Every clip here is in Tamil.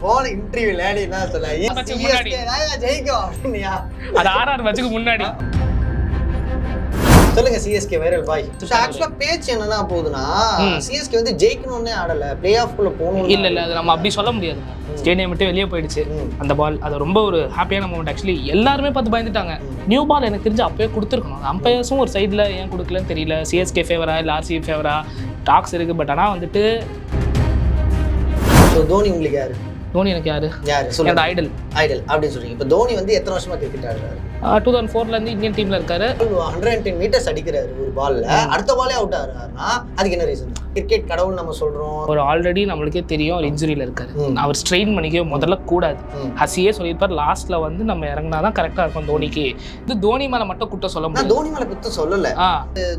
போன இன்டர்வியூல நீ என்ன சொல்ல ஜெயிக்கும் அப்படின்னியா? அது ஆர்ஆர் மேட்சுக்கு முன்னாடி சொல்லுங்க. சிஎஸ்கே வைரல் பாய். ஆக்சுவலா பேச்சு என்னன்னா போகுதுன்னா சிஎஸ்கே வந்து ஜெயிக்கணும்னே ஆடல, பிளே ஆஃப் குள்ள போகணும். இல்ல அது நம்ம அப்படி சொல்ல முடியாது. ஸ்டேடியம் விட்டு வெளியே போயிடுச்சு அந்த பால். அது ரொம்ப ஒரு ஹாப்பியான மூமெண்ட். ஆக்சுவலி எல்லாருமே பார்த்து பயந்துட்டாங்க. நியூ பால் எனக்கு தெரிஞ்சு அப்பயே கொடுத்துருக்கணும். அம்பையர்ஸும் ஒரு சைடில் ஏன் கொடுக்கலன்னு தெரியல. சிஎஸ்கே ஃபேவரா இல்லை ஆர்சிபி ஃபேவரா டாக்ஸ் இருக்கு. பட் ஆனால் வந்துட்டு தோனி உங்களுக்கு யாரு? தோனி எனக்கு யாரு சொல்லுங்க. ஐடல் அப்படின்னு சொல்றீங்க. இப்போ தோனி வந்து எத்தனை வருஷமா கிரிக்கெட் ஆடுறாரு? 2004 இருந்து இந்தியன் டீம்ல இருக்காரு. 110 மீட்டர்ஸ் அடிக்கிறாரு ஒரு பால்ல. அடுத்த பாலே அவுட் ஆகுறாருன்னா அதுக்கு என்ன ரீசன்? கிரிக்கெட் கடவுள் நம்ம சொல்றோம். ஒரு ஆல்ரெடி நம்மளுக்கே தெரியும் ஒரு இன்ஜுரியில இருக்காரு. அவர் ஸ்ட்ரெயின் பண்ணிக்க முதல்ல கூடாது. ஹசியே சொல்லியிருப்பார் லாஸ்ட்ல வந்து நம்ம இறங்கினாதான் கரெக்டா இருக்கும் தோனிக்கு. இது தோனி மேல மட்டும் குற்றம் சொல்ல முடியாது. தோனி மேல குற்றம் சொல்லல.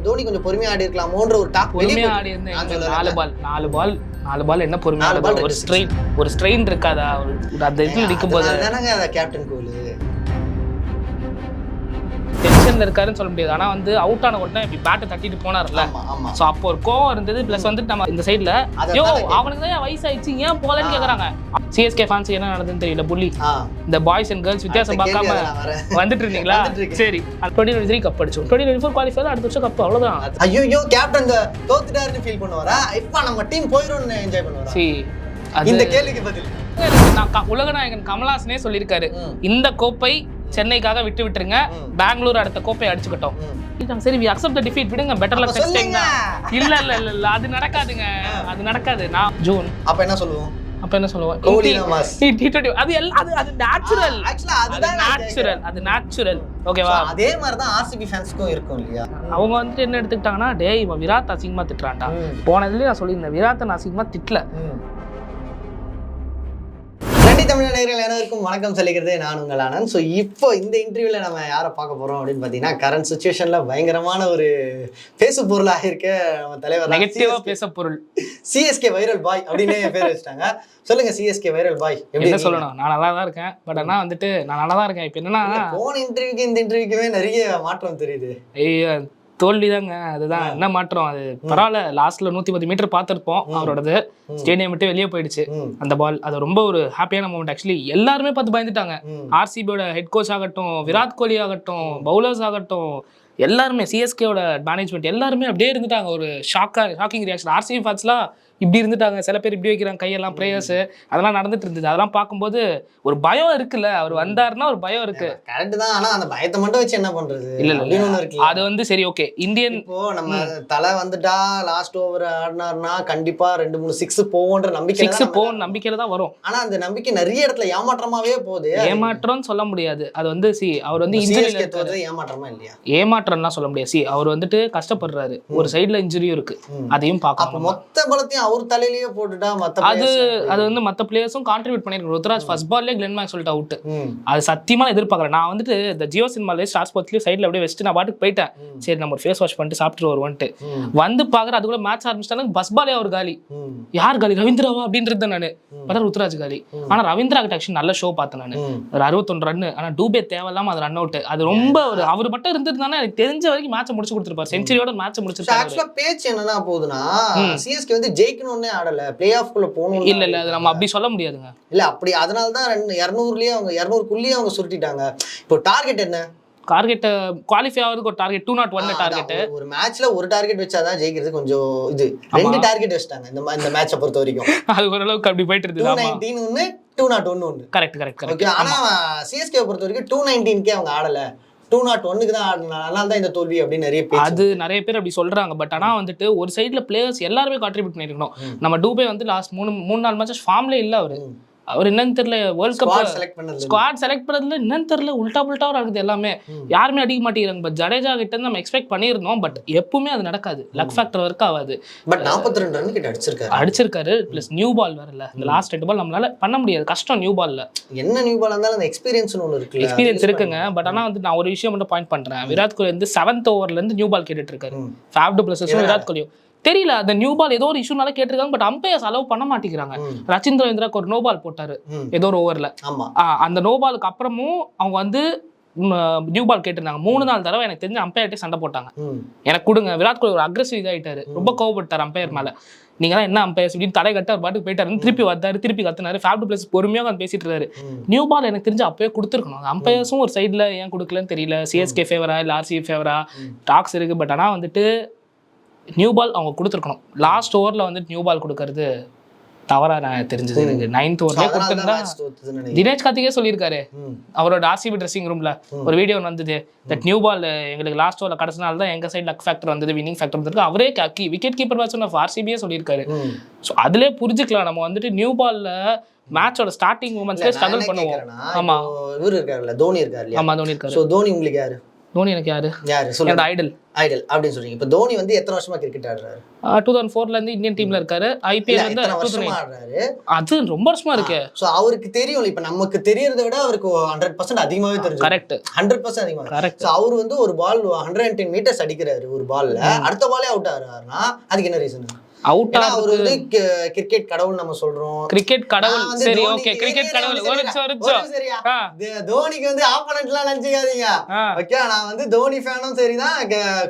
தோனி கொஞ்சம் பொறுமையா ஆடி இருக்கலாமோன்ற ஒரு டாக். பொறுமையா ஆடி இருந்தேன். 4 பால் என்ன பொறுமையா? ஒரு ஸ்ட்ரெயின் இருக்காதா அந்த இதுல நிற்கும் போது? கேப்டன் கோலு டென்ஷன்ல இருக்காருன்னு சொல்ல முடியாது. ஆனா வந்து அவுட் ஆன உடனே இப்படி பேட்டை தட்டிட்டு போனார்ல. சோ அப்போ ஒரு கோவம் இருந்தது. பிளஸ் வந்து நம்ம இந்த சைட்ல யோ அவனுக்கு தான் வயசாயிடுச்சு ஏன் போலன்னு கேக்குறாங்க. சிஎஸ்கே ஃபேன்ஸ் என்ன நடந்ததுன்னு தெரியல. புள்ளி இந்த பாய்ஸ் அண்ட் கேர்ள்ஸ் வித்தியாசம் பார்க்காம வந்துட்டு இருந்தீங்களா? சரி 2023 கப் அடிச்சோம். 2024 குவாலிஃபை அடுத்த வருஷம் கப், அவ்வளவுதான். ஐயோ கேப்டன் தோத்துட்டாருன்னு ஃபீல் பண்ணுவாரா? இப்ப நம்ம டீம் போயிடும்னு என்ஜாய் பண்ணுவாரா? சரி இந்த கேள்விக்கு பதில் உலகநாயகன் கமல்ஹாசனே சொல்லியிருக்காரு. இந்த கோப்பை சென்னைக்காக விட்டு விட்டுருங்க, பெங்களூர் அடுத்த கோப்பை அடிச்சுக்கிட்டோம். சரி we accept the defeat, விடுங்க, பெட்டர் லக் நெக்ஸ்ட் டைம். இல்ல அது நடக்காதுங்க. அது நடக்காது. நான் ஜூன் அப்ப என்ன சொல்லுவோம்? அது நேச்சுரல். ஓகேவா? அதே மாதிரி தான் ஆர்சிபி ஃபேன்ஸ்க்கும் இருக்கும் இல்லையா? அவங்க வந்துட்டு என்ன எடுத்துக்கிட்டாங்கன்னா, டேய் இவன் விராட் அசிங்கமா திட்டுறான்டா. போனதுலயே நான் சொல்லியிருந்தேன், விராட் நான் அசிங்கமா திட்டல. தமிழ் நேயர்கள் அனைவருக்கும் வணக்கம் சொல்லிக்கிறது நான் உங்கள் ஆனந்த். ஸோ இப்போ இந்த இன்டர்வியூல நம்ம யாரை பார்க்க போறோம் அப்படின்னு பார்த்தீங்கன்னா, கரண்ட் சுச்சுவேஷன்ல பயங்கரமான ஒரு பேசு பொருளாக இருக்க நம்ம தலைவர், நெகட்டிவா பேச பொருள், சிஎஸ்கே வைரல் பாய் அப்படின்னு பேர் வச்சிட்டாங்க. சொல்லுங்க, சிஎஸ்கே வைரல் பாய் எப்படி சொல்லணும்? நான் நல்லா தான் இருக்கேன். பட் ஆனா வந்துட்டு நான் நல்லா தான் இருக்கேன். இப்போ என்னன்னா, போன இன்டர்வியூக்கு இந்த இன்டர்வியூக்குமே நிறைய மாற்றம் தெரியுது. தோல்விதாங்க. அதுதான் என்ன மாற்றம். அது பரவாயில்ல. லாஸ்ட்ல 110 மீட்டர் பார்த்துருப்போம் அவரோடது. ஸ்டேடியம் விட்டு வெளியே போயிடுச்சு அந்த பால். அது ரொம்ப ஒரு ஹாப்பியான மூமெண்ட். ஆக்சுவலி எல்லாருமே பார்த்து பயந்துட்டாங்க. ஆர்சிபியோட ஹெட் கோச் ஆகட்டும், விராட் கோலி ஆகட்டும், பவுலர்ஸ் ஆகட்டும், எல்லாருமே சிஎஸ்கேவோட மேனேஜ்மெண்ட் எல்லாருமே அப்படியே இருந்துட்டாங்க. ஒரு ஷாக்கிங் ரியாக்ஷன். ஆர்சிபி ஃபேன்ஸ்லாம் இப்படி இருந்துட்டாங்க. சில பேர் இப்படி வைக்கிறாங்க கையெல்லாம், ப்ரேயர்ஸ் அதெல்லாம் நடந்துட்டு இருந்தது. அதெல்லாம் பார்க்கும்போது ஒரு பயம் இருக்குல்ல. அவர் வந்தாருன்னா ஒரு பயம் இருக்கு. கரெக்ட் தான். ஆனா அந்த பயத்தை மட்டும் வச்சு என்ன பண்றது? இல்ல அது வந்து சரி ஓகே. இந்தியன் இப்போ நம்ம தலை வந்துட்டா லாஸ்ட் ஓவர் ஆடினார்னா கண்டிப்பா 2-3 சிக்ஸ் போவோன்ற நம்பிக்கையில தான் வரும். ஆனா அந்த நம்பிக்கை நிறைய இடத்துல ஏமாற்றமாவே போகுது. ஏமாற்றம்னு சொல்ல முடியாது. அது வந்து அவர் வந்து இன்ஜுரி ஏமாற்றமா இல்லையா? ஏமாற்றம்னா சொல்ல முடியாது. அவர் வந்துட்டு கஷ்டப்படுறாரு. ஒரு சைடுல இன்ஜுரியும் இருக்கு, அதையும் பார்க்கணும். மொத்த பலத்தையும் அவர் தலையிலேயே போட்டுட்டா அது வந்து மத்த பிளேயர்ஸும் கான்ட்ரிபியூட் பண்ணிருக்காங்க. ருத்ராஜ் ஃபர்ஸ்ட் பால்லே கிளென் மேக்ஸ் சொல்லிட்டு அவுட். அது சத்தியமா எதிர்பார்க்கல. நான் வந்துட்டு இந்த ஜியோ சினிமாலே ஸ்டார் ஸ்போர்ட்ஸ்லயும் சைட்ல அப்படியே வச்சுட்டு நான் பாட்டுக்கு போயிட்டேன். சரி நம்ம ஒரு ஃபேஸ் வாஷ் பண்ணிட்டு சாப்பிட்டு வருவோன்ட்டு வந்து பாக்குற அதுக்குள்ள மேட்ச் ஆரம்பிச்சிட்டாங்க. பஸ் பாலே அவர் காலி. யார் காலி? ரவீந்திராவா அப்படின்றது நானு பார்த்தா ருத்ராஜ் காலி. ஆனா ரவீந்திரா கிட்ட ஆக்சுவலி நல்ல ஷோ பார்த்தேன் நான். ஒரு 61 ரன். ஆனா டூபே தேவையில்லாம அது ரன் அவுட். அது ரொம்ப ஒரு அவர் மட்டும் இருந்திருந்தானே எனக்கு தெரிஞ்ச வரைக்கும் மேட்சை முடிச்சு கொடுத்துருப்பாரு. செஞ்சுரியோட மேட்ச் முடிச்சிருப்பாரு. ஆக்சுவலா பேச்சு என்னன்னா போகுதுன்னா, சிஎஸ்கே வந்து ஜெயிக்கணும்னே ஆடல, பிளே ஆஃப் குள்ள போகணும். இல்ல அது நம்ம அப்படி சொல்ல முடியாதுங்க. இல்ல அப்படி அதனால தான் 200லயே அவங்க 200க்குள்ளேயே அவங்க சுருட்டிட்டாங்க. இப்போ டார்கெட் என்ன? டார்கெட் குவாலிஃபை ஆகிறதுக்கு ஒரு டார்கெட் 201 டார்கெட். ஒரு மேட்ச்ல ஒரு டார்கெட் வச்சாதான் ஜெயிக்கிறது. கொஞ்சம் இது 2 டார்கெட் வச்சிட்டாங்க இந்த மேட்சை பொறுத்த வரைக்கும். அது ஓரளவுக்கு அப்படி போயிட்டு இருக்கு. 219 ஒன்னு 201 ஒன்னு. கரெக்ட். ஓகே. ஆனா சிஎஸ்கே பொறுத்த வரைக்கும் 219க்கே அவங்க ஆடல, 201க்கு தான் ஆடினாங்க. அதனால தான் இந்த தோல்வி அப்படின்னு நிறைய பேர் அப்படி சொல்றாங்க. பட் ஆனா வந்துட்டு ஒரு சைடுல பிளேயர்ஸ் எல்லாருமே கான்ட்ரிபியூட் பண்ணிருக்கணும். நம்ம டூபே வந்து லாஸ்ட் 3-4 மேட்சஸ் ஃபார்ம்ல இல்ல. அவர் என்னன்னு தெரியல. வேர்ல்ட் கப் ஸ்குவாட் செலக்ட் பண்ணதுல என்னன்னு தெரியல. உல்டா இருக்குது எல்லாமே. யாருமே அடிக்க மாட்டேங்கிறாங்க. பட் ஜடேஜா கிட்ட இருந்து நம்ம எக்ஸ்பெக்ட் பண்ணியிருந்தோம். பட் எப்பவுமே அது நடக்காது. லக் ஃபேக்டர் ஒர்க் ஆகாது. பட் 42 ரன் கிட்ட அடிச்சிருக்காரு. பிளஸ் நியூ பால் வரல. இந்த லாஸ்ட் 2 பால் நம்மளால பண்ண முடியாது. கஷ்டம் நியூ பால்ல. என்ன நியூ பால் இருந்தாலும் அந்த எக்ஸ்பீரியன்ஸ் ஒன்னு இருக்கு. எக்ஸ்பீரியன்ஸ் இருக்குங்க. பட் ஆனா வந்து நான் ஒரு விஷயம் மட்டும் பாயிண்ட் பண்றேன். விராட் கோலி வந்து 7th ஓவர்ல இருந்து நியூ பால் கேட்டுட்டு இருக்காரு. ஃபேப் டு பிளஸஸும் விராட் கோலியும் தெரியல. அந்த நியூ பால் ஏதோ ஒரு இஷ்யூனால கேட்டிருக்காங்க. பட் அம்பையர்ஸ் அலோவ் பண்ண மாட்டேங்கிறாங்க. ரச்சின் ரவீந்திராக்கு ஒரு நோ பால் போட்டாரு ஏதோ ஒரு ஓவர்ல. அந்த நோ பாலுக்கு அப்புறமும் அவங்க வந்து நியூ பால் கேட்டிருந்தாங்க. 3-4 தடவை எனக்கு தெரிஞ்ச அம்பையர்ட்டே சண்டை போட்டாங்க. எனக்கு கொடுங்க. விராட் கோலி ஒரு அக்ரெசிவ் இதாயிட்டாரு. ரொம்ப கோவப்பட்டார் அம்பையர் மேல. நீங்க தான் என்ன அம்பையர்ஸ் இப்படின்னு தலை கட்ட ஒரு பாட்டுக்கு போயிட்டாரு, திருப்பி வந்தாரு, திருப்பி கத்துனாரு. ஃபேப் டு பிளஸ் பொறுமையாக வந்து பேசிட்டு இருக்காரு. நியூ பால் எனக்கு தெரிஞ்சு அப்பயே கொடுத்துருக்கணும். அம்பையர்ஸும் ஒரு சைடில் ஏன் கொடுக்கலன்னு தெரியல. சிஎஸ்கே ஃபேவரா இல்லை ஆர்சிபி ஃபேவரா டாக்ஸ் இருக்கு. பட் ஆனால் வந்துட்டு நியூ பால் அவங்க கொடுத்துருக்கணும். லாஸ்ட் ஓவரில் வந்துட்டு நியூ பால் கொடுக்கறது தவறா நான் தெரிஞ்சது எனக்கு. 9th ஓவர்லேயே கொடுத்துருந்தா தினேஷ் கார்த்திகே சொல்லியிருக்காரு அவரோட ஆர்சிபி ட்ரெஸ்ஸிங் ரூம்ல ஒரு வீடியோ வந்தது. தட் நியூ பால் எங்களுக்கு லாஸ்ட் ஓவரில் கடைசி நாள் தான் எங்க சைடு லக் ஃபேக்டர் வந்தது, வின்னிங் ஃபேக்டர் வந்திருக்கு. அவரே விக்கெட் கீப்பர் பேட்ஸ்மேன் ஆஃப் ஆர்சிபியே சொல்லியிருக்காரு. ஸோ அதுலேயே புரிஞ்சுக்கலாம் நம்ம வந்துட்டு நியூ பால்ல மேட்சோட ஸ்டார்டிங் மூமெண்ட்ஸ்ல ஸ்ட்ரகிள் பண்ணுவோம். ஆமா இவர் இருக்காருல்ல, தோனி இருக்காரு. ஆமா தோனி இருக்காரு. ஸோ தோனி உங்களுக்கு யாரு? தோனி எனக்கு யாரு சொல்லுங்க. ஐடல் அப்படின்னு சொல்றீங்க. இப்போ தோனி வந்து எத்தனை வருஷமா கிரிக்கெட் ஆடுறாரு? 2004ல இருந்து இந்தியன் டீம்ல இருக்காரு. ஐபிஎல் வந்து ஆடுறாரு. அது ரொம்ப வருஷமா இருக்கு. சோ அவருக்கு தெரியும். இப்ப நமக்கு தெரியறதை விட அவருக்கு 100% அதிகமாவே தெரியும். கரெக்ட், 100% அதிகமா. கரெக்ட். சோ அவர் வந்து ஒரு பால் 110 மீட்டர்ஸ் அடிக்கிறாரு ஒரு பால்ல, அடுத்த பாலே அவுட் ஆகுறாருன்னா அதுக்கு என்ன ரீசன்? அவுட் அவர் வந்து கிரிக்கெட் கடவுள் நம்ம சொல்றோம். கிரிக்கெட் கடவுள் சரி ஓகே, கிரிக்கெட் கடவுள் ஒரு நிமிஷம் சரியா? தோனிக்கு வந்து ஆப்போனன்ட்லாம் நினைச்சுக்காதீங்க. ஓகே, நான் வந்து தோனி ஃபேனும் சரிதான்,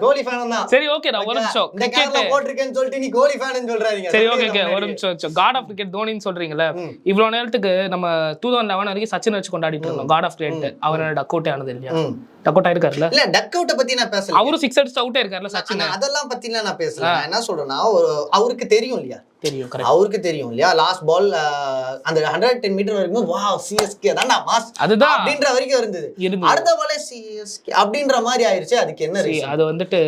கோலி ஃபேனும் தான். சரி ஓகே, நான் ஒரு நிமிஷம் கிரிக்கெட் போட்ருக்கேன்னு சொல்லிட்டு நீ கோலி ஃபேனுன்னு சொல்றாதீங்க. சரி ஓகே ஒரு நிமிஷம். காட் ஆஃப் கிரிக்கெட் தோனின்னு சொல்றீங்கல்ல, இவ்வளவு நேரத்துக்கு நம்ம 2011 வரைக்கும் சச்சின் வச்சு கொண்டாடிட்டு இருந்தோம் காட் ஆஃப் கிரிக்கெட். அவரோட டக் அவுட் ஆனது இல்லையா? டக் அவுட் ஆயிருக்காருல்ல? இல்ல டக் அவுட் பத்தி நான் பேசல. அவரு 6 அடிச்சு அவுட் ஆயிருக்காருல்ல சச்சின். அதெல்லாம் பத்தி நான் பேசல. நான் என்ன சொல்றேன்னா அவருக்கு தெரியும் இல்லையா? அவருக்கு தெரியும் இல்லையா? லாஸ்ட் பால் அந்த 110 மீட்டர் வரைக்கும் வாவ் சிஎஸ்கே தான்டா மாஸ் அதுதான் அப்படின்ற வரைக்கும் இருந்தது. அடுத்த பாலே சிஎஸ்கே அப்படின்ற மாதிரி ஆயிருச்சு. அதுக்கு என்ன ரீசன்? அது வந்துட்டு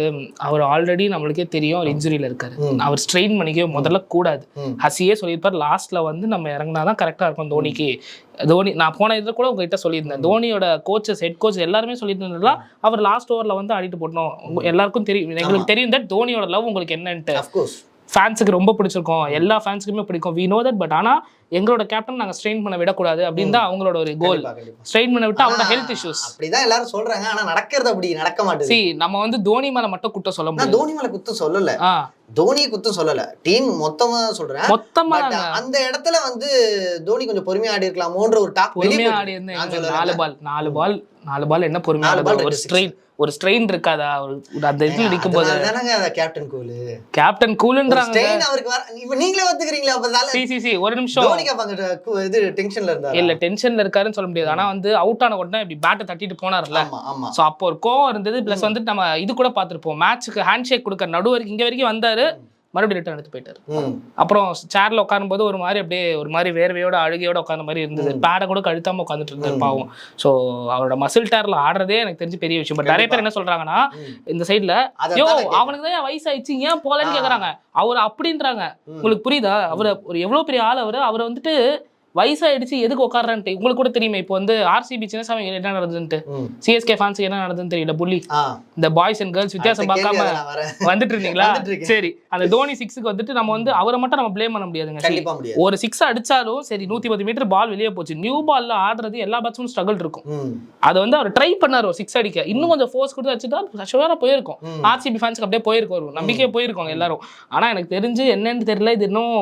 அவர் ஆல்ரெடி நம்மளுக்கே தெரியும் அவர் இன்ஜுரியில இருக்காரு. அவர் ஸ்ட்ரெயின் பண்ணிக்க முதல்ல கூடாது. ஹசியே சொல்லியிருப்பார் லாஸ்ட்ல வந்து நம்ம இறங்கினாதான் கரெக்டா இருக்கும் தோனிக்கு. தோனி நான் போன இதில் கூட உங்ககிட்ட சொல்லியிருந்தேன். தோனியோட கோச்சஸ் ஹெட் கோச் எல்லாருமே சொல்லிட்டு இருந்தா அவர் லாஸ்ட் ஓவர்ல வந்து ஆடிட்டு போட்டோம். எல்லாருக்கும் தெரியும், எங்களுக்கு தெரியும் தட் தோனியோட லவ் உங்களுக்கு என்னன்ட்டு. ஃபேன்ஸுக்கு ரொம்ப பிடிச்சிருக்கோம், எல்லா ஃபேன்ஸுக்குமே பிடிக்கும், வி நோ தட். பட் ஆனால் எங்களோட கேப்டன் நாங்கள் ஸ்ட்ரெயின் பண்ண விடக்கூடாது அப்படின்னு தான் அவங்களோட ஒரு கோல். ஸ்ட்ரெயின் பண்ண விட்டு அவரோட ஹெல்த் இஷ்யூஸ் அப்படிதான் எல்லாரும் சொல்றாங்க. ஆனா நடக்கிறது அப்படி நடக்க மாட்டேங்குது. நம்ம வந்து தோனி மேல மட்டும் குற்றம் சொல்ல முடியாது. தோனி மேல குற்றம் சொல்லல, தோனி குற்றம் சொல்லல, டீம் மொத்தமா சொல்றேன். மொத்தமா அந்த இடத்துல வந்து தோனி கொஞ்சம் பொறுமையா ஆடி இருக்கலாமோன்ற ஒரு டாக் பொறுமையா ஆடி இருந்தேன். 4 பால் என்ன பொறுமையா ஒரு ஸ்ட்ரெயின் இருக்காதா அந்த இதுல நிக்கும் போது? கேப்டன் கூல், கேப்டன் கூல்ன்றாங்க. ஸ்ட்ரெயின் அவருக்கு இப்ப நீங்களே ஒத்துக்கிறீங்களா? அப்ப ஒரு நிமிஷம் இது டென்ஷன்ல இருந்தாரு. இல்ல டென்ஷன்ல இருக்காருன்னு சொல்ல முடியாது. ஆனா வந்து அவுட் ஆன உடனே இப்படி பேட்டை தட்டிட்டு போனார்ல. சோ அப்போ ஒரு கோவம் இருந்தது. பிளஸ் வந்து நம்ம இது கூட பாத்துருப்போம், மேட்சுக்கு ஹேண்ட் ஷேக் கொடுக்க நடு வரைக்கும் இங்க வரைக்கும் வந்தாரு, மறுபடியும் ரிட்டர்ன் எடுத்து போயிட்டாரு. அப்புறம் சேர்ல உட்காரும் போது ஒரு மாதிரி அப்படியே ஒரு மாதிரி வேர்வையோட அழுகையோட உட்கார்ந்த மாதிரி இருந்தது. பேடை கூட கழுத்தாம உட்காந்துட்டு இருந்தாரு பாவம். ஸோ அவரோட மசில் டேர்ல ஆடுறதே எனக்கு தெரிஞ்சு பெரிய விஷயம். பட் நிறைய பேர் என்ன சொல்றாங்கன்னா இந்த சைட்ல ஐயோ அவனுக்கு தான் வயசாயிடுச்சு ஏன் போலன்னு கேக்குறாங்க. அவர் அப்படின்றாங்க. உங்களுக்கு புரியுதா? அவர் ஒரு எவ்வளவு பெரிய ஆள். அவரை வந்துட்டு வயசாயிடுச்சு எதுக்கு உட்கார்றான்ட்டு உங்களுக்கு கூட தெரியுமே. இப்போ வந்து ஆர்சிபி சின்னசாமி என்ன நடந்ததுன்ட்டு, சிஎஸ்கே ஃபேன்ஸ் என்ன நடந்ததுன்னு தெரியல. புள்ளி இந்த பாய்ஸ் அண்ட் கேர்ள்ஸ் வித்தியாசம் பார்க்காம வந்துட்டு இருந்தீங்களா? சரி, அந்த தோனி 6க்கு வந்துட்டு நம்ம வந்து அவரை மட்டும் நம்ம பிளேம் பண்ண முடியாதுங்க. ஒரு 6 அடிச்சாலும் சரி 110 மீட்டர் பால் வெளியே போச்சு. நியூ பால்ல ஆடுறது எல்லா பேட்ஸ்மேனும் ஸ்ட்ரகிள் இருக்கும். அதை வந்து அவர் ட்ரை பண்ணாரு ஒரு 6 அடிக்க. இன்னும் கொஞ்சம் ஃபோர்ஸ் கொடுத்து வச்சுட்டா ஷுவரா போயிருக்கும். ஆர்சிபி ஃபேன்ஸ்க்கு அப்படியே போயிருக்கும், நம்பிக்கையே போயிருக்கோங்க எல்லாரும். ஆனா எனக்கு தெரிஞ்சு என்னன்னு தெரியல, இது இன்னும்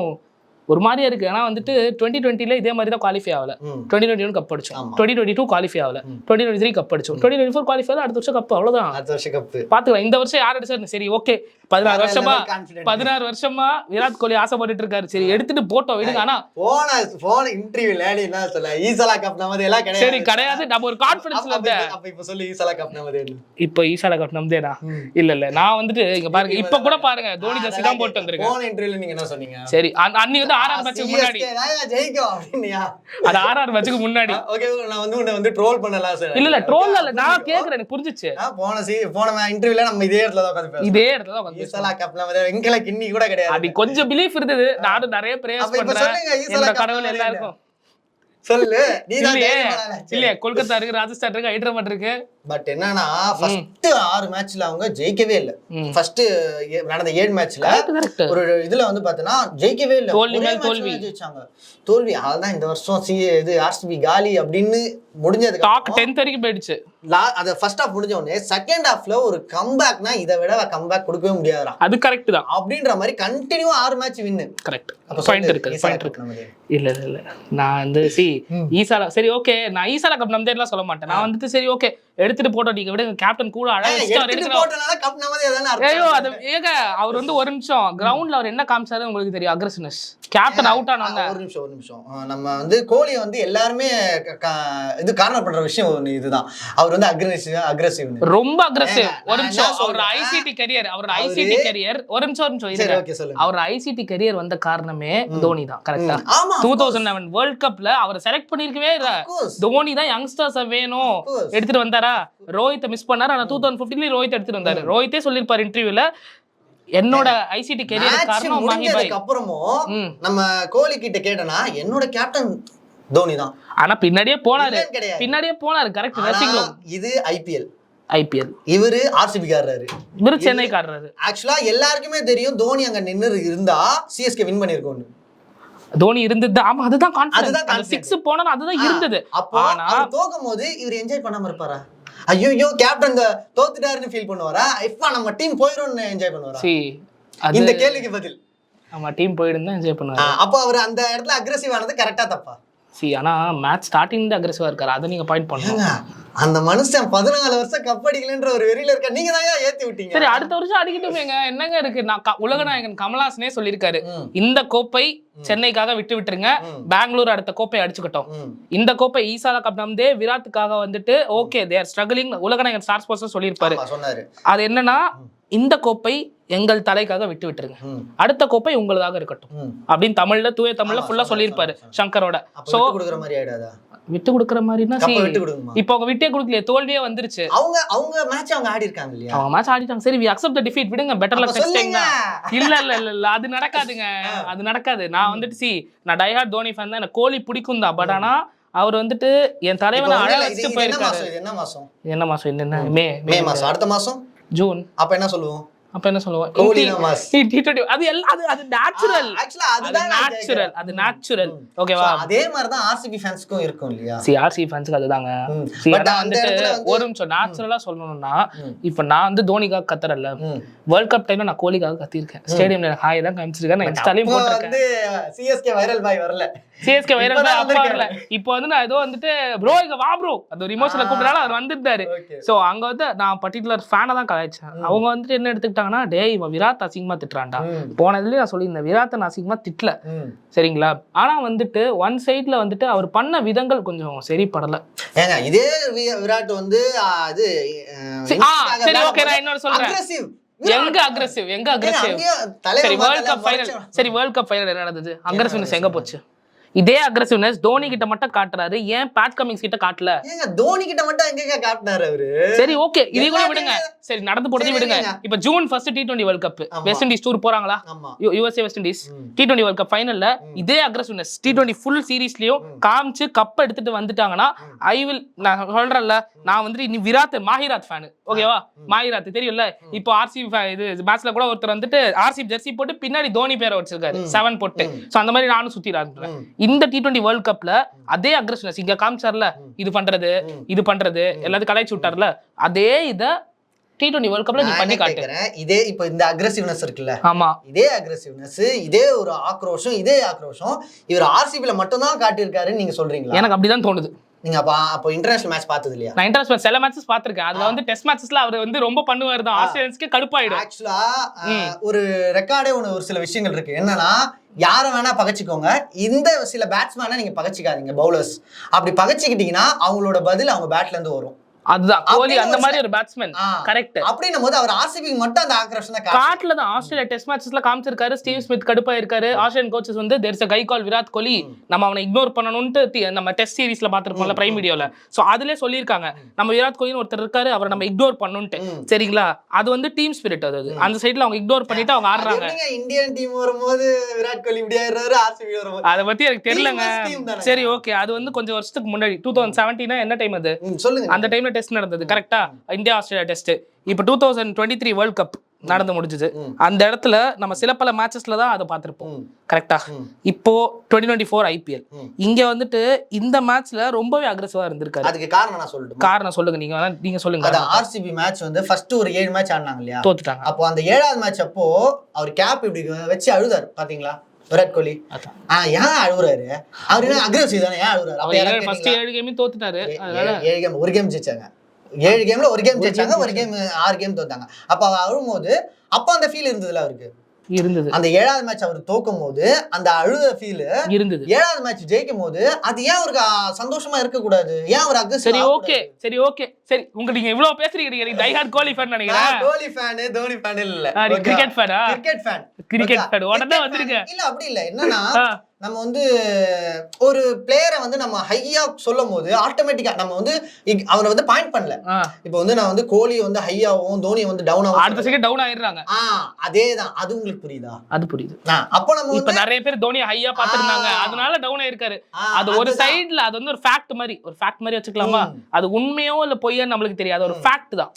ஒரு மாதிரியா இருக்கு. ஆனா வந்துட்டு 2020ல இதே மாதிரி தான் குவாலிஃபை ஆகல. 2021 கப் அடிச்சோம், 2022 குவாலிஃபை ஆகல, 2023 கப் அடிச்சோம், 2024 குவாலிஃபை ஆகல. அடுத்த வருஷம் கப், அவ்வளவுதான். அடுத்த வருஷம் கப் பாத்துக்கலாம். இந்த வருஷம் யார் அடிச்சாரு சரி ஓகே. 16 வருஷமா விராட் கோலி ஆசைப்பட்டுட்டு இருக்காரு. சரி எடுத்துட்டு போட்டோம் விடுங்க. ஆனா போன இன்டர்வியூல நீ என்ன சொல்ல, ஈசாலா கப் நமது எல்லாம் கிடையாது. சரி கிடையாது, நம்ம ஒரு கான்ஃபிடன்ஸ்ல இருந்தேன். அப்ப இப்ப சொல்லு ஈசாலா கப் நமது. இப்ப ஈசாலா கப் நமதேடா? இல்ல நான் வந்துட்டு இங்க பாருங்க, இப்ப கூட பாருங்க தோனி ஜெர்சி தான் போட்டு வந்திருக்கேன். போன இன்டர்வியூல நீங்க என்ன சொன்னீங்க? சரி அன்னைக்கு வந்து ஆர்ஆர் மேட்சுக்கு முன்னாடி ஜெயிக்கும் அப்படினியா? அது ஆர்ஆர் மேட்சுக்கு முன்னாடி. ஓகே, நான் வந்து உன்னை வந்து ட்ரோல் பண்ணலாம் சார். இல்ல ட்ரோல் இல்ல, நான் கேக்குறேன், எனக்கு புரிஞ்சிச்சு. போன இன்டர்வியூல நம்ம இதே இடத்துல தான் உட்கார்ந்து பேசுறோம். இதே இடத்துல தான் ஈசாலா கப்ல வந்து வெங்கல கிண்ணி கூட கிடையாது. அப்படி கொஞ்சம் பிலீஃப் இருந்தது. நானும் நிறைய பிரேயர்ஸ் பண்றேன். என்னோட கடவுள் எல்லாருக்கும் சொல்லு. இல்ல கொல்கத்தா இருக்கு, ராஜஸ்தான் இருக்கு, ஹைதராபாத் இருக்கு. பட் என்னன்னா ஃபர்ஸ்ட் 6 மேட்ச்ல அவங்க ஜெயிக்கவே இல்ல. ஃபர்ஸ்ட் நடந்த 7 மேட்ச்ல ஒரு இதுல வந்து பாத்தீங்கன்னா ஜெயிக்கவே இல்ல. தோல்வி ஜெயிச்சாங்க. தோல்வி. அதான் இந்த வருஷம் இது ஆர்சிபி காலி அப்படின்னு முடிஞ்சது. டாக் 10 வரைக்கும் போயிடுச்சு. அது ஃபர்ஸ்ட் ஹாஃப் முடிஞ்ச உடனே செகண்ட் ஹாஃப்ல ஒரு கம்பேக்னா இதை விட கம்பேக் கொடுக்கவே முடியாதுடா. அது கரெக்ட் தான். அப்படின்ற மாதிரி கண்டினியூவா 6 மேட்ச் வின்னு. கரெக்ட். அப்ப பாயிண்ட் இருக்கு. இல்ல நான் வந்து ஈசாலா சரி ஓகே, நான் ஈசாலா கப் நம்பேர்லாம் சொல்ல மாட்டேன். நான் வந்துட்டு சரி ஓகே எடுத்துட்டு போட்டோம் நீங்க விடுங்க கேப்டன் கூட ஐயோ அது ஏங்க அவர் வந்து ஒரு நிமிஷம் கிரவுண்ட்ல அவர் என்ன காமிச்சாரு உங்களுக்கு தெரியும் அக்ரெசிவ்னஸ் கேப்டன் அவுட் ஆனாங்க ஒரு நிமிஷம் நம்ம வந்து கோலி வந்து எல்லாருமே இது கார்னர் பண்ற விஷயம் இதுதான் அவர் வந்து அக்ரெசிவ் ரொம்ப அக்ரெசிவ் ஒரு நிமிஷம் அவரோட ஐசிடி கரியர் ஒரு நிமிஷம் அவர் ஐசிடி கரியர் வந்த காரணமே தோனி தான் கரெக்டா 2011 வேர்ல்ட் கப்ல அவரை செலக்ட் பண்ணிருக்கவே இல்ல தோனி தான் யங்ஸ்டர்ஸ் வேணும் எடுத்துட்டு வந்தாரா ரோஹித்தை மிஸ் பண்ணாரு ஆனா 2015 ரோஹித் எடுத்துட்டு வந்தாரு ரோஹித்தே சொல்லிருப்பாரு இன்டர்வியூல என்னோட ஐசிடி கரியர் காரணம் மாஹிபாய் அப்புறமும் நம்ம கோலி கிட்ட கேட்டனா என்னோட கேப்டன் தோனி தான் ஆனா பின்னாடியே போனாரு கரெக்ட் ரசிங் இது ஐபிஎல் இவரு ஆர்சிபி காரரு இவரு சென்னை காரரு ஆக்சுவலா எல்லாருக்குமே தெரியும் தோனி அங்க நின்னு இருந்தா சிஎஸ்கே வின் பண்ணிருக்கும் தோனி இருந்தது ஆமா அதுதான் கான்ஃபிடன்ஸ் 6 போனா அதுதான் இருந்தது ஆனா தோக்கும்போது இவர் என்ஜாய் பண்ணாம இருப்பாரா ஐயோ கேப்டன் தோத்துட்டாருன்னு ஃபீல் பண்ணுவாரா இப்ப நம்ம டீம் போயிடும்னு என்ஜாய் பண்ணுவாரா இந்த கேள்விக்கு பதில் ஆமா டீம் போயிடும் என்ஜாய் பண்ணுவாரு அப்ப அவர் அந்த இடத்துல அக்ரெசிவ் ஆனது கரெக்டா தப்பா ஆனா மேட்ச் ஸ்டார்டிங்ல அக்ரெசிவா இருக்காரு அதை நீங்க பாயிண்ட் பண்ணுங்க அந்த மனுஷன் 14 வருஷம் கப் அடிக்கலன்ற ஒரு வெறியில இருக்க நீங்க தான் ஏத்தி விட்டீங்க சரி அடுத்த வருஷம் அடிக்கட்டுமேங்க என்னங்க இருக்கு நான் உலகநாயகன் கமல்ஹாசனே சொல்லியிருக்காரு இந்த கோப்பை சென்னைக்காக விட்டுருங்க பெங்களூர் அடுத்த கோப்பை அடிச்சுக்கிட்டோம் இந்த கோப்பை ஈசாலா கப் நம்தே விராட்டுக்காக வந்துட்டு okay they are struggling Ulaganayagan star sports சொல்லியிருப்பாரு அது என்னன்னா இந்த கோப்பை எங்கள் தலைக்காக விட்டுருங்க அடுத்த கோப்பை உங்களுக்காக இருக்கட்டும் அப்படின்னு தமிழ்ல தூய தமிழ்ல ஃபுல்லா சொல்லியிருப்பாரு சங்கரோட சோ விட்டு கொடுக்குற மாதிரினா இப்போ அவங்க விட்டே கொடுக்கலையே தோல்வியே வந்துருச்சு அவங்க மேட்ச் அவங்க ஆடி இருக்காங்க இல்லையா அவங்க மேட்ச் ஆடிட்டாங்க சரி வி அக்செப்ட் தி டிஃபீட் விடுங்க பெட்டர் லக் நெக்ஸ்ட் டைம் இல்ல அது நடக்காதுங்க அது நடக்காது நான் வந்துட்டு நான் டை ஹார்ட் தோனி ஃபேன் தான் எனக்கு கோலி பிடிக்கும் தான் பட் ஆனா அவர் வந்துட்டு என் தலைவனை அழ வச்சுட்டு போயிருக்காரு என்ன மாசம் என்னென்ன மே மாசம் அடுத்த மாசம் ஜூன் அப்ப என்ன சொல்லுவோம் அது நேச்சுரல் ஓகேவா அதே மாதிரி தான் ஆர்சிபி ஃபேன்ஸ்க்கும் இருக்கும் இல்லையா ஆர்சிபி ஃபேன்ஸ்க்கு அதுதாங்க ஒரு நிமிஷம் நேச்சுரலா சொல்லணும்னா இப்ப நான் வந்து தோனிக்காக கத்துறல வேர்ல்ட் கப் டைம்ல நான் கோலிக்காக கத்திருக்கேன் ஸ்டேடியம்ல ஹாய் தான் காமிச்சிருக்கேன் நான் இன்ஸ்டாலயும் போட்டிருக்கேன் சிஎஸ்கே வைரல் பாய் வரல அப்பா வரல இப்போ வந்து நான் ஏதோ வந்துட்டு ப்ரோ இங்க வா ப்ரோ அது ஒரு இமோஷனல் கூப்பிடறால அவர் வந்துட்டாரு சோ அங்க வந்து நான் பர்டிகுலர் ஃபேனை தான் கலாய்ச்சேன் அவங்க வந்துட்டு என்ன எடுத்துக்கிட்டாங்கன்னா டேய் இவன் விராட் அசிங்கமா திட்டுறான்டா போனதுலயே நான் சொல்லியிருந்தேன் விராட்டை நான் அசிங்கமா திட்டல சரிங்களா ஆனா வந்துட்டு ஒன் சைட்ல வந்துட்டு அவர் பண்ண விதங்கள் கொஞ்சம் சரிப்படல ஏங்க இதே விராட் வந்து அது சரி ஓகே நான் இன்னொரு சொல்றேன் எங்க அக்ரெசிவ் சரி வேர்ல்ட் கப் ஃபைனல் என்ன நடந்தது அக்ரெசிவ்னஸ் எங்க போச்சு இதே அக்ரெசிவ்னஸ் தோனி கிட்ட மட்டும் காட்டுறாரு ஏன் பேட் கமிங்ஸ் கிட்ட காட்டல ஏங்க தோனி கிட்ட மட்டும் எங்க காட்டுறாரு அவரு சரி ஓகே இதை கூட விடுங்க சரி நடந்து போறதை விடுங்க இப்ப June 1 T20 world cup West Indies tour போறாங்களா USA West Indies T20 world cup ஃபைனல்ல இதே அக்ரெசிவ்னஸ் T20 ஃபுல் சீரிஸ்லயும் காமிச்சு கப் எடுத்துட்டு வந்துட்டாங்கன்னா ஐ வில் நான் சொல்றேன்ல நான் வந்து நீ விராட் மாஹிராத் ஃபேன் ஓகேவா மாஹிராத் தெரியும்ல இப்போ ஆர்சிபி இது மேட்ச்ல கூட ஒருத்தர் வந்துட்டு ஆர்சிபி ஜெர்சி போட்டு பின்னாடி தோனி பேரை வச்சிருக்காரு 7 போட்டு சோ அந்த மாதிரி நானும் சுத்திரான்றேன் இந்த T20 வேர்ல்ட் கப்ல அதே அக்ரெசிவ்னஸ் இங்க காமிச்சார்ல இது பண்றது எல்லாத்தையும் கலாய்ச்சி விட்டார்ல அதே இத T20 வேர்ல்ட் கப்ல நீ பண்ணி காட்டுறேன் இதே இப்போ இந்த அக்ரெசிவ்னஸ் இருக்குல்ல ஆமா இதே அக்ரெசிவ்னஸ் இதே ஒரு ஆக்ரோஷம் இவர் ஆர்சிபில மட்டும் தான் காட்டியிருக்காருன்னு நீங்க சொல்றீங்களா எனக்கு அப்படிதான் தோணுது நீங்க அப்போ இன்டர்நேஷனல் மேட்ச் பார்த்தது இல்லையா நான் இன்டர்நேஷனல் சில மேட்சஸ் பார்த்திருக்கேன் அதுல வந்து டெஸ்ட் மேட்சஸ்ல அவர் வந்து ரொம்ப பண்ணுவாரு தான் ஆஸ்திரேலியன்ஸ்க்கு கடுப்பாயிடும் ஆக்சுவலா ஒரு ரெக்கார்டே ஒரு சில விஷயங்கள் இருக்கு என்னன்னா யாரை வேணா பகச்சிக்கோங்க இந்த சில பேட்ஸ்மேனை நீங்க பகச்சிக்காதீங்க பவுலர்ஸ் அப்படி பகச்சிக்கிட்டீங்கன்னா அவங்களோட பதில் அவங்க பேட்ல இருந்து வரும் அதுதான் கோலி அந்த மாதிரி ஒரு பேட்ஸ்மேன் கரெக்ட் அப்படின்னும் போது அவர் ஆர்சிபி மட்டும் அந்த ஆக்ரோஷம் தான் காட்ல தான் ஆஸ்திரேலியா டெஸ்ட் மேட்சஸ்ல காமிச்சிருக்காரு ஸ்டீவ் ஸ்மித் கடுப்பா இருக்காரு ஆஸ்திரேலியன் கோச்சஸ் வந்து there is a guy called Virat Kohli நம்ம அவனை இக்னோர் பண்ணணும்னு நம்ம டெஸ்ட் சீரிஸ்ல பாத்துருப்போம்ல பிரைம் வீடியோல சோ அதுலயே சொல்லிருக்காங்க நம்ம விராட் கோலின்னு ஒருத்தர் இருக்காரு அவரை நம்ம இக்னோர் பண்ணணும்னு சரிங்களா அது வந்து டீம் ஸ்பிரிட் அது அந்த சைடுல அவங்க இக்னோர் பண்ணிட்டு அவங்க ஆடுறாங்க இந்தியன் டீம் வரும்போது விராட் கோலி இப்படி ஆயிடுறாரு ஆர்சிபி வரும்போது அத பத்தி எனக்கு தெரியலங்க சரி ஓகே அது வந்து கொஞ்சம் வருஷத்துக்கு முன்னாடி 2017 என்ன டைம் அது சொல்லுங்க அந்த டைம்ல டெஸ்ட் நடந்தது கரெக்டா இந்தியா ஆஸ்திரேலியா டெஸ்ட் இப்போ 2023 வேர்ல்ட் கப் நடந்து முடிஞ்சது அந்த இடத்துல நம்ம சில பல மேட்சஸ்ல தான் அதை பார்த்திருப்போம் கரெக்டா இப்போ 2024 ஐபிஎல் இங்க வந்துட்டு இந்த மேட்ச்ல ரொம்பவே அக்ரெசிவா இருந்திருக்காரு அதுக்கு காரணம் நான் சொல்றேன் காரணம் சொல்லுங்க நீங்க சொல்லுங்க அது ஆர்சிபி மேட்ச் வந்து ஃபர்ஸ்ட் ஒரு 7 மேட்ச் ஆடினாங்க இல்லையா தோத்துட்டாங்க அப்போ அந்த 7வது மேட்ச் அப்போ அவர் கேப் இப்படி வச்சு அழுதாரு பாத்தீங்களா விராட் கோலி ஏன் அழுகுறாரு அவரு அக்ரெசிவ் தானே ஏன் அழுகுறாரு ஃபர்ஸ்ட் 7 கேம் தோத்துட்டாரு அதனால 7 கேம் ஒரு கேம் ஜெயிச்சாங்க 7 கேம்ல ஒரு கேம் ஜெயிச்சாங்க, ஒரு கேம் 6 கேம் தோத்தாங்க. அப்ப அழும்போது அப்ப அந்த ஃபீல் இருந்ததுல அவருக்கு இருந்தது. அந்த 7வது மேட்ச் அவர் தோக்கும் போது அந்த அழுத ஃபீல் இருந்தது. 7வது மேட்ச் ஜெயிக்கும் போது அது ஏன் அவருக்கு சந்தோஷமா இருக்க கூடாது? ஏன் அவர் அக்ரெசிவ்? சரி ஓகே சரி உங்க நீங்க இவ்வளவு பேசுறீங்க, நீங்க டை ஹார்ட் கோலி ஃபேன் நினைக்கிறேன். கோலி ஃபேன் தோனி ஃபேன் இல்ல, கிரிக்கெட் ஃபேனா? கிரிக்கெட் ஃபேன் உடனே வந்திருக்க. இல்ல அப்படி இல்ல. என்னன்னா நம்ம வந்து ஒரு பிளேயரை வந்து நம்ம ஹையா சொல்லும் போது ஆட்டோமேட்டிக்கா நம்ம வந்து அவரை வந்து பாயிண்ட் பண்ணல. இப்போ வந்து நான் வந்து கோலி வந்து ஹையாவும் தோனி வந்து டவுன் ஆகும், அடுத்த செகண்ட் டவுன் ஆயிடுறாங்க. அதேதான். அது உங்களுக்கு புரியுதா? அது புரியுது. அப்போ நம்ம இப்ப நிறைய பேர் தோனி ஹையா பாத்துறாங்க, அதனால டவுன் ஆயிருக்காரு. அது ஒரு சைடுல அது வந்து ஒரு ஃபேக்ட் மாதிரி வச்சுக்கலாமா? அது உண்மையோ இல்ல பொய்யோ நம்மளுக்கு தெரியாது, ஒரு ஃபேக்ட் தான்.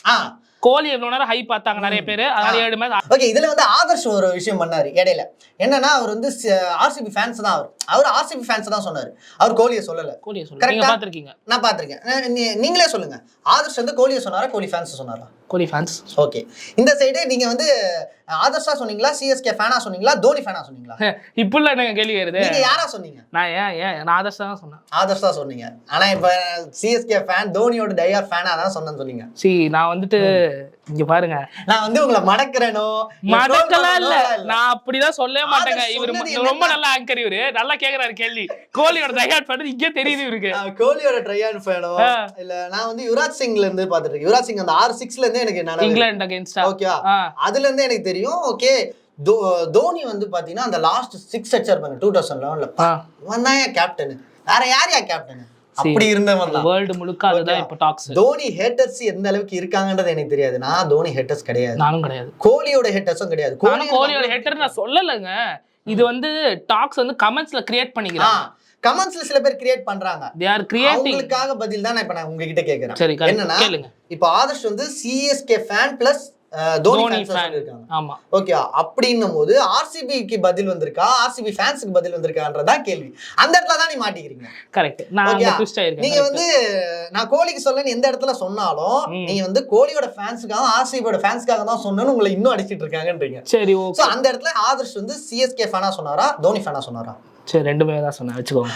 கோலி எவ்வளவு நேரம் ஹை பார்த்தாங்க நிறைய பேர், அதனால 7 மேட்ச். ஓகே, இதுல வந்து ஆதர்ஷ் ஒரு விஷயம் பண்ணாரு இடையில. என்னன்னா அவர் வந்து ஆர்சிபி ஃபேன்ஸ் தான், அவர் ஆர்சிபி ஃபேன்ஸ் தான் சொன்னாரு, அவர் கோலியை சொல்லல. நீங்க பாத்திருக்கீங்க? நான் பாத்திருக்கேன். நீங்களே சொல்லுங்க, ஆதர்ஷ் வந்து கோலியை சொன்னாரா கோலி ஃபேன்ஸ் சொன்னாரா? கோலி ஃபேன்ஸ். ஓகே, இந்த சைடு நீங்க வந்து ஆதர்ஷா சொன்னீங்களா, சிஎஸ்கே ஃபேனா சொன்னீங்களா, தோனி ஃபேனா சொன்னீங்களா? இப்ப எனக்கு கேள்வி வருது, நீங்க யாரா சொன்னீங்க? நான் ஆதர்ஷ் தான் சொன்னேன். ஆதர்ஷ் தான் சொன்னீங்க. ஆனா இப்ப சிஎஸ்கே ஃபேன் தோனியோட டையார் ஃபேனா தான் சொன்னேன்னு சொன்னீங்க. நான் வந்துட்டு இங்க பாருங்க, நான் வந்து உங்களை மடக்குறேனோ மடக்கலாம் இல்ல, நான் அப்படிதான் சொல்லவே மாட்டேங்க. இவரு ரொம்ப நல்ல ஆங்கர், இவரு நல்லா கேக்குறாரு கேள்வி. கோலியோட டையார் ஃபேன் இங்கே தெரியுது இவருக்கு. கோலியோட டையார் ஃபேனோ இல்ல, நான் வந்து யுவராஜ் சிங்ல இருந்து பாத்துட்டு இருக்கேன். யுவராஜ் சிங் அந்த 6-6ல இருந்து எனக்கு இங்கிலாந்து அகைன்ஸ்ட், ஓகே, அதுல இருந்து எனக்கு தெரியும். ஓகே, தோனி வந்து பாத்தீங்கன்னா அந்த லாஸ்ட் 6 அடிச்சார் பாருங்க 2011ல, இவன் தான் கேப்டன், வேற யாரையா கேப்டன்? அப்படி இருந்தவன் தான். வேர்ல்ட் முழுக்க அதுதான் இப்ப டாக்ஸ். தோனி ஹேட்டர்ஸ் எந்த அளவுக்கு இருக்காங்கன்றது எனக்கு தெரியாது. நான் தோனி ஹேட்டர்ஸ் கிடையாது, நானும் கிடையாது. கோலியோட ஹேட்டர்ஸும் கிடையாது. கோலியோட ஹேட்டர் நான் சொல்லலங்க. இது வந்து டாக்ஸ் வந்து கமெண்ட்ஸ்ல கிரியேட் பண்ணிக்கிறாங்க. கமெண்ட்ஸ்ல சில பேர் கிரியேட் பண்றாங்க. they are creating. அவங்களுக்காக பதில் தான் இப்ப நான் உங்ககிட்ட கேக்குறேன். சரி, என்னன்னா கேளுங்க. இப்ப ஆதர்ஷ் வந்து CSK fan plus Dhoni fan இருக்காங்க. ஆமா, ஓகே. அப்படின்னும் போது ஆர்சிபிக்கு பதில் வந்திருக்கா, ஆர்சிபி ஃபேன்ஸ்க்கு பதில் வந்திருக்கான்றதா கேள்வி. அந்த இடத்துல தான் நீ மாட்டிக்கிறீங்க. கரெக்ட். நான் அங்க ட்விஸ்ட் ஆயிருக்கேன். நீங்க வந்து நான் கோலிக்கு சொல்லன்னு எந்த இடத்துல சொன்னாலும் நீங்க வந்து கோலியோட ஃபேன்ஸ்க்காக ஆர்சிபியோட ஃபேன்ஸ்க்காக தான் சொன்னேன்னு உங்களை இன்னும் அடிச்சிட்டு இருக்காங்கன்றீங்க. சரி, ஓகே. சோ அந்த இடத்துல ஆதர்ஷ் வந்து சிஎஸ்கே ஃபேனா சொன்னாரா, தோனி ஃபேனா சொன்னாரா? சரி, ரெண்டுமே தான் சொன்னேன், வச்சுக்கோங்க.